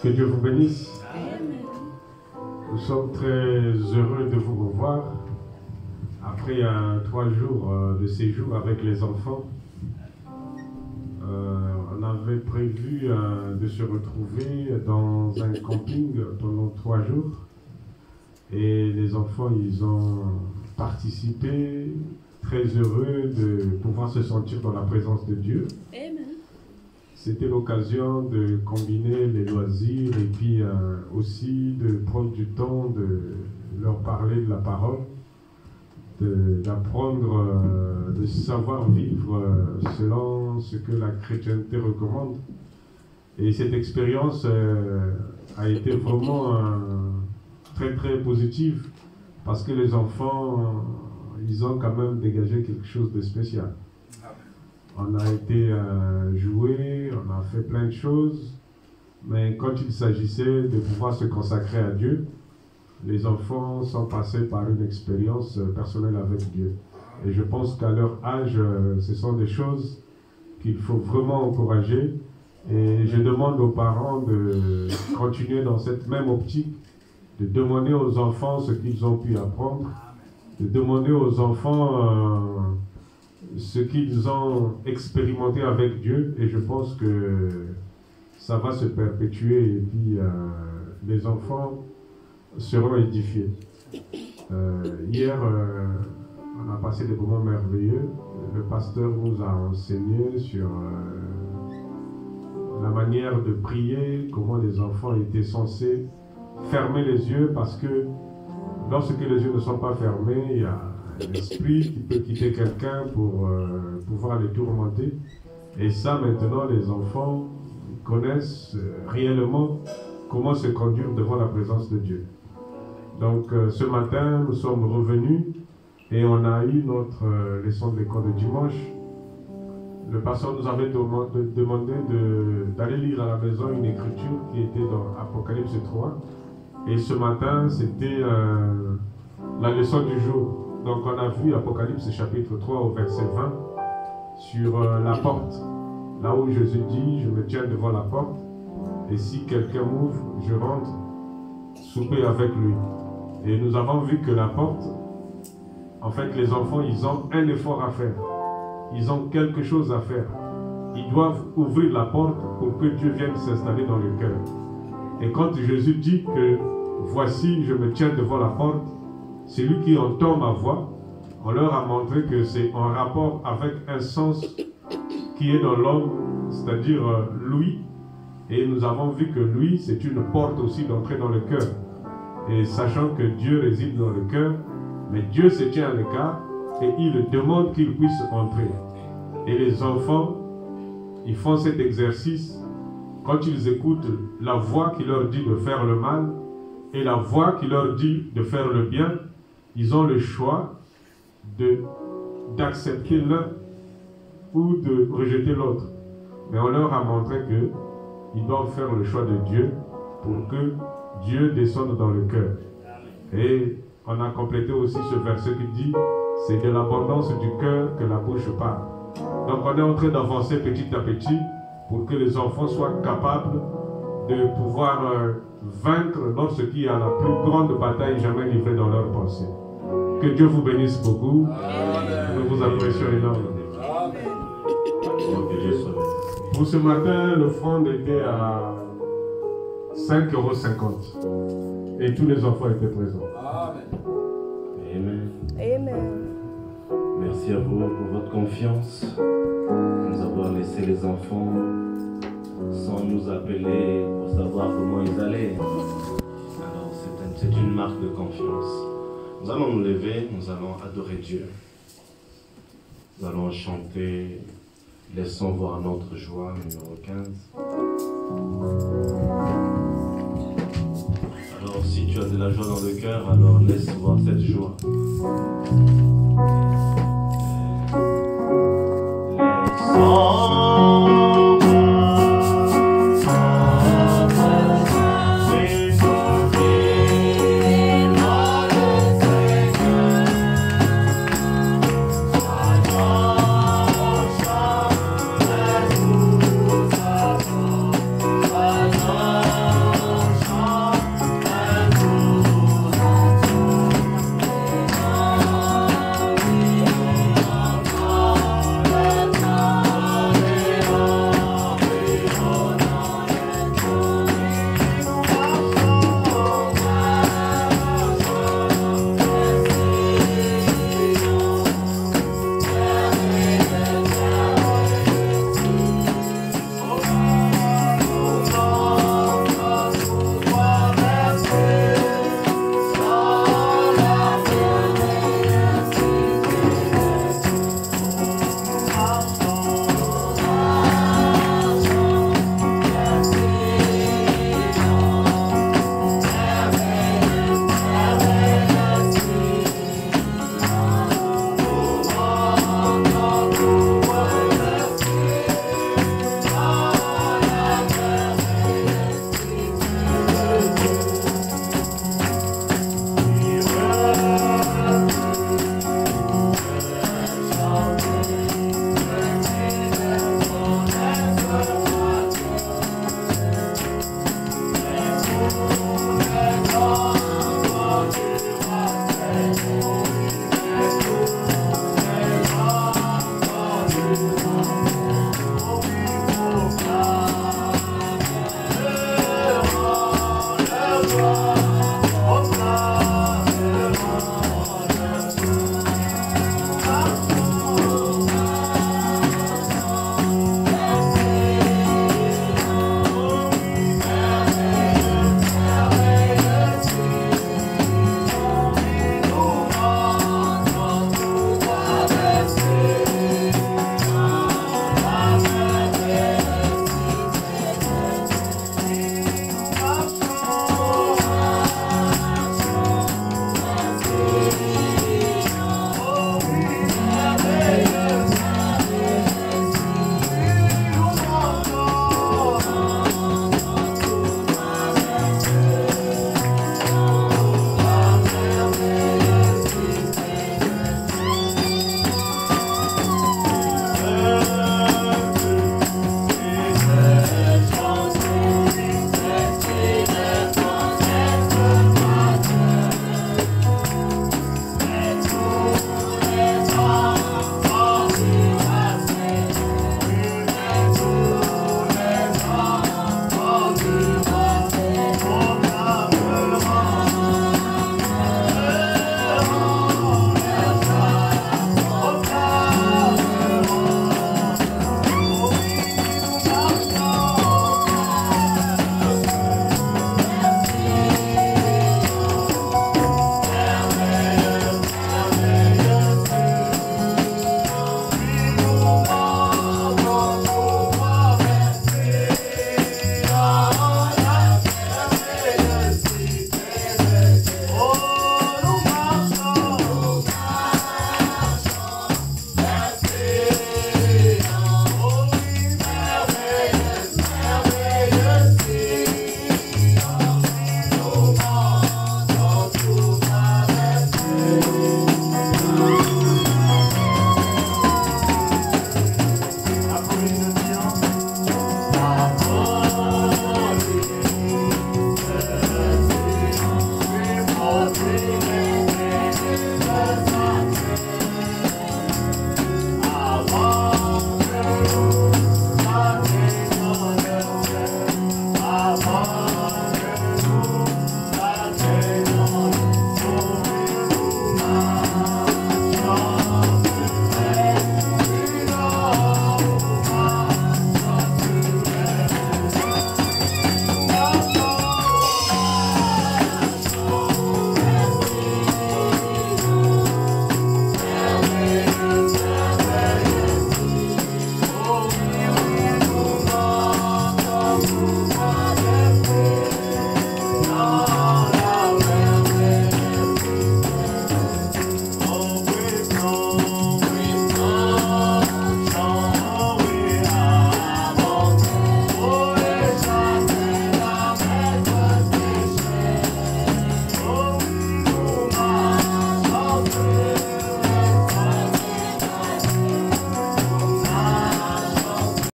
Que Dieu vous bénisse. Amen. Nous sommes très heureux de vous revoir après 3 jours de séjour avec les enfants. On avait prévu de se retrouver dans un camping pendant 3 jours et les enfants ils ont participé, très heureux de pouvoir se sentir dans la présence de Dieu. Amen. C'était l'occasion de combiner les loisirs et puis aussi de prendre du temps de leur parler de la parole, d'apprendre, de savoir vivre selon ce que la chrétienté recommande. Et cette expérience a été vraiment très très positive parce que les enfants, ils ont quand même dégagé quelque chose de spécial. On a été joué, on a fait plein de choses, mais quand il s'agissait de pouvoir se consacrer à Dieu, les enfants sont passés par une expérience personnelle avec Dieu. Et je pense qu'à leur âge, ce sont des choses qu'il faut vraiment encourager. Et je demande aux parents de continuer dans cette même optique, de demander aux enfants ce qu'ils ont pu apprendre, de demander aux enfants ce qu'ils ont expérimenté avec Dieu, et je pense que ça va se perpétuer et puis les enfants seront édifiés. Hier, on a passé des moments merveilleux. Le pasteur nous a enseigné sur la manière de prier, comment les enfants étaient censés fermer les yeux, parce que lorsque les yeux ne sont pas fermés, il y a l'esprit qui peut quitter quelqu'un pour pouvoir les tourmenter. Et ça, maintenant, les enfants connaissent réellement comment se conduire devant la présence de Dieu. Donc, ce matin, nous sommes revenus et on a eu notre leçon de l'école de dimanche. Le pasteur nous avait demandé d'aller lire à la maison une écriture qui était dans Apocalypse 3. Et ce matin, c'était la leçon du jour. Donc on a vu Apocalypse chapitre 3 au verset 20 sur la porte. Là où Jésus dit, je me tiens devant la porte et si quelqu'un m'ouvre, je rentre souper avec lui. Et nous avons vu que la porte, en fait les enfants, ils ont un effort à faire. Ils ont quelque chose à faire. Ils doivent ouvrir la porte pour que Dieu vienne s'installer dans le cœur. Et quand Jésus dit que voici, je me tiens devant la porte, celui qui entend ma voix, on leur a montré que c'est en rapport avec un sens qui est dans l'homme, c'est-à-dire l'ouïe. Et nous avons vu que l'ouïe, c'est une porte aussi d'entrée dans le cœur. Et sachant que Dieu réside dans le cœur, mais Dieu se tient à l'écart et il demande qu'il puisse entrer. Et les enfants, ils font cet exercice quand ils écoutent la voix qui leur dit de faire le mal et la voix qui leur dit de faire le bien. Ils ont le choix d'accepter l'un ou de rejeter l'autre. Mais on leur a montré qu'ils doivent faire le choix de Dieu pour que Dieu descende dans le cœur. Et on a complété aussi ce verset qui dit « C'est de l'abondance du cœur que la bouche parle ». Donc on est en train d'avancer petit à petit pour que les enfants soient capables de pouvoir vaincre lorsqu'il y a la plus grande bataille jamais livrée dans leur pensée. Que Dieu vous bénisse beaucoup. Amen. Nous vous apprécions énormément. Pour ce matin, l'offrande était à 5,50 € et tous les enfants étaient présents. Amen. Amen. Merci à vous pour votre confiance, de nous avoir laissé les enfants sans nous appeler pour savoir comment ils allaient. Alors c'est une marque de confiance. Nous allons nous lever, nous allons adorer Dieu. Nous allons chanter « Laissons voir notre joie » numéro 15. Alors si tu as de la joie dans le cœur, alors laisse voir cette joie. Laissons